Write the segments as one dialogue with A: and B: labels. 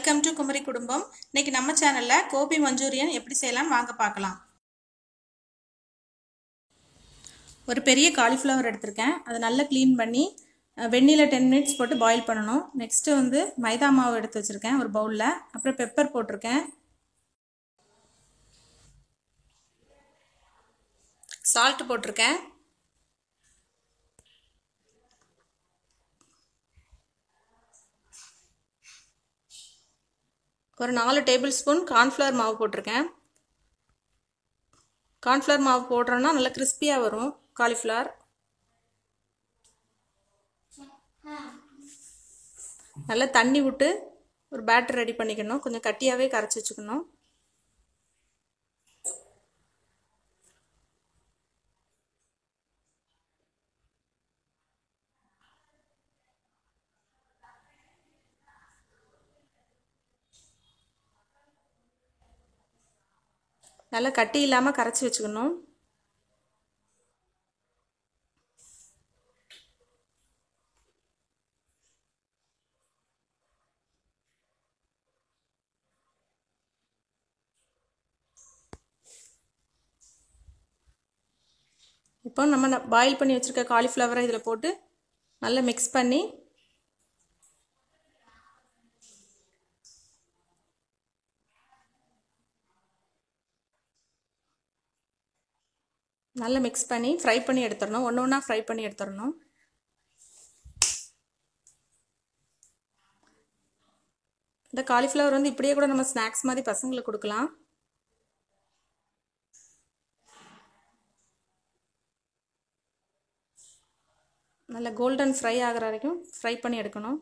A: Welcome to Kumari குடும்பம். இன்னைக்கு நம்ம சேனல்ல கோபி மஞ்சூரியன் எப்படி செய்யலாம் வாங்க பார்க்கலாம். ஒரு பெரிய காலிஃப்ளவர் எடுத்திருக்கேன். அதை நல்லா க்ளீன் பண்ணி வெந்நீரில் 10 மினிட்ஸ் போட்டு பாயில் பண்ணணும். நெக்ஸ்ட்டு மைதா மாவு எடுத்து வச்சுருக்கேன் ஒரு பவுலில். அப்புறம் பெப்பர் போட்டிருக்கேன், சால்ட் போட்டிருக்கேன், ஒரு 4 டேபிள் ஸ்பூன் கார்ன்ஃப்ளவர் மாவு போட்டிருக்கேன். கார்ன்ஃப்ளவர் மாவு போடுறோன்னா நல்லா கிறிஸ்பியாக வரும் காலிஃப்ளவர். நல்லா தண்ணி விட்டு ஒரு பேட்டர் ரெடி பண்ணிக்கணும். கொஞ்சம் கட்டியாகவே கரைச்சி வச்சுக்கணும். நல்லா கட்டி இல்லாமல் கரைச்சி வச்சுக்கணும். இப்போ நம்ம பாயில் பண்ணி வச்சுருக்க காலிஃப்ளவரை இதில் போட்டு நல்லா மிக்ஸ் பண்ணி நல்லா மிக்ஸ் பண்ணி ஃப்ரை பண்ணி எடுத்துடணும். ஒன்று ஒன்றா ஃப்ரை பண்ணி எடுத்துடணும். இந்த காலிஃப்ளவர் இப்படியே கூட நம்ம ஸ்நாக்ஸ் மாதிரி பசங்களுக்கு கொடுக்கலாம். நல்லா கோல்டன் ஃப்ரை ஆகிற வரைக்கும் ஃப்ரை பண்ணி எடுக்கணும்.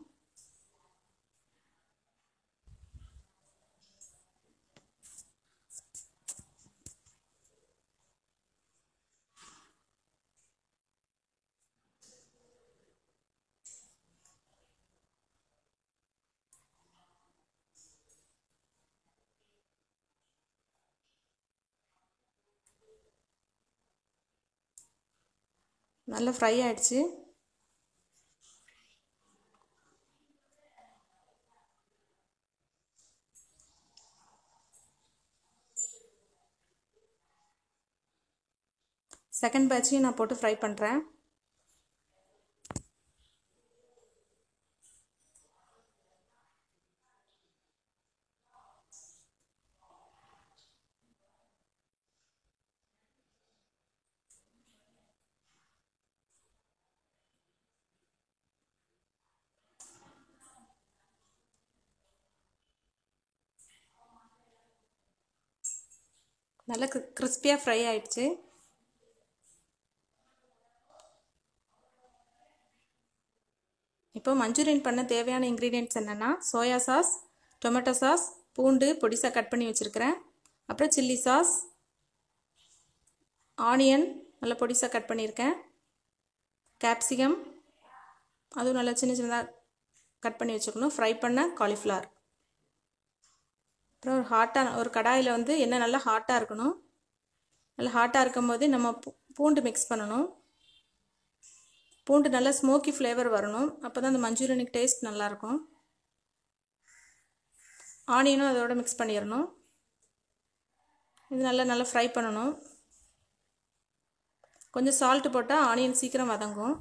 A: நல்லா ஃப்ரை ஆயிடுச்சு. செகண்ட் பேட்சையும் நான் போட்டு ஃப்ரை பண்ணுறேன். நல்லா கிறிஸ்பியாக ஃப்ரை ஆயிடுச்சு. இப்போ மஞ்சூரியன் பண்ண தேவையான இன்க்ரீடியன்ட்ஸ் என்னென்னா, சோயா சாஸ், டொமேட்டோ சாஸ், பூண்டு பொடிசாக கட் பண்ணி வச்சுருக்கிறேன், அப்புறம் சில்லி சாஸ், ஆனியன் நல்லா பொடிசாக கட் பண்ணியிருக்கேன், கேப்சிகம் அதுவும் நல்லா சின்ன சின்னதாக கட் பண்ணி வச்சுக்கணும், ஃப்ரை பண்ண காலிஃப்ளவர். அப்புறம் ஒரு கடாயில் எண்ணெய் நல்லா ஹாட்டாக இருக்கணும். நல்லா ஹாட்டாக இருக்கும் போது நம்ம பூண்டு மிக்ஸ் பண்ணணும். பூண்டு நல்லா ஸ்மோக்கி ஃப்ளேவர் வரணும். அப்போ தான் அந்த மஞ்சூரியனுக்கு டேஸ்ட் நல்லாயிருக்கும். ஆனியனும் அதோட மிக்ஸ் பண்ணிடணும். இது நல்லா ஃப்ரை பண்ணணும். கொஞ்சம் சால்ட்டு போட்டால் ஆனியன் சீக்கிரம் வதங்கும்.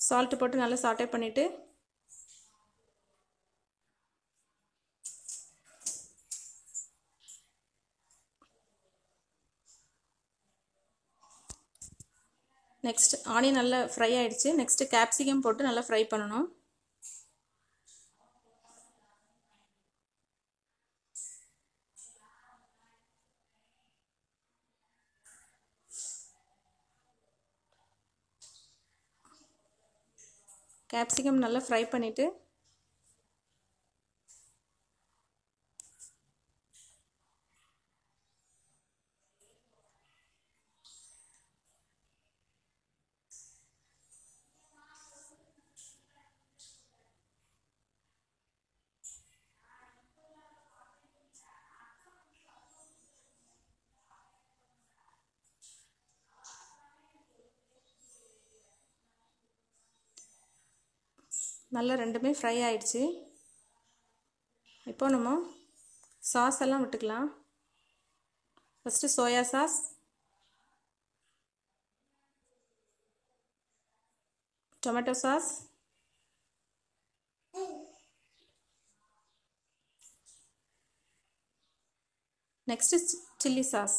A: சால்ட்டு போட்டு நல்லா சாட்டே பண்ணிவிட்டு நெக்ஸ்ட் ஆனியன் நல்லா ஃப்ரை ஆகிடுச்சு. நெக்ஸ்ட்டு கேப்சிகம் போட்டு நல்லா ஃப்ரை பண்ணணும். கேப்சிகம் நல்லா ஃப்ரை பண்ணிவிட்டு நல்லா ரெண்டுமே ஃப்ரை ஆயிடுச்சு. இப்போ நம்ம சாஸ் எல்லாம் விட்டுக்கலாம். First soya sauce, tomato sauce, next chilli sauce.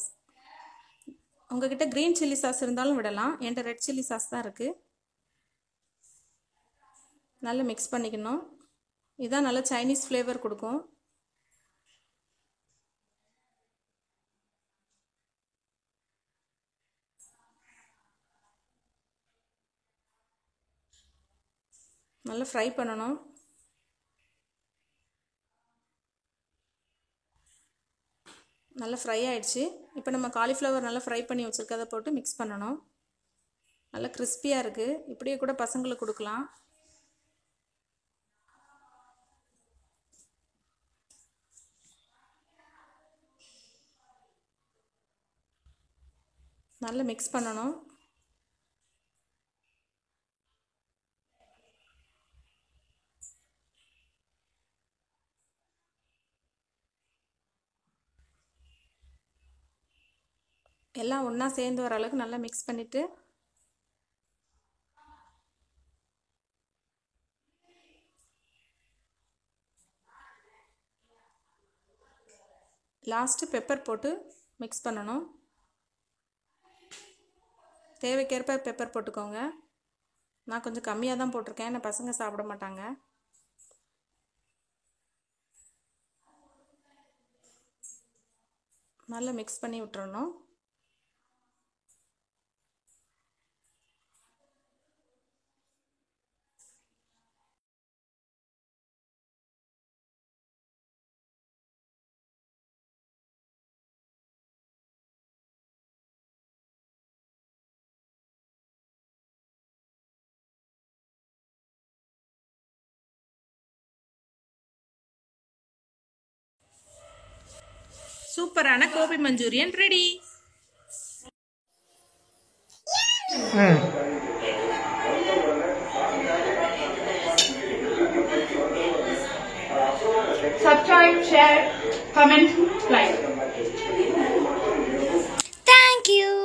A: உங்ககிட்ட க்ரீன் சில்லி சாஸ் இருந்தாலும் விடலாம். என்கிட்ட ரெட் சில்லி சாஸ் தான் இருக்குது. நல்லா மிக்ஸ் பண்ணிக்கணும். இதுதான் நல்ல சைனீஸ் ஃப்ளேவர் கொடுக்கும். நல்லா ஃப்ரை பண்ணணும். நல்லா ஃப்ரை ஆயிடுச்சு. இப்போ நம்ம காலிஃப்ளவர் நல்லா ஃப்ரை பண்ணி வச்சுருக்கதை போட்டு மிக்ஸ் பண்ணணும். நல்லா கிறிஸ்பியாக இருக்குது. இப்படியே கூட பசங்களுக்கு கொடுக்கலாம். நல்லா மிக்ஸ் பண்ணணும். எல்லாம் ஒன்றா சேர்ந்து வர அளவுக்கு நல்லா மிக்ஸ் பண்ணிவிட்டு லாஸ்ட்டு பெப்பர் போட்டு மிக்ஸ் பண்ணணும். தேவைக்கேற்ப பெப்பர் போட்டுக்கோங்க. நான் கொஞ்சம் கம்மியாக தான் போட்டிருக்கேன். ஏன்னா பசங்க சாப்பிட மாட்டாங்க. நல்லா மிக்ஸ் பண்ணி விட்டுறணும். சூப்பரான gobi manchurian ready.
B: Subscribe, share, comment, like.
C: Thank you.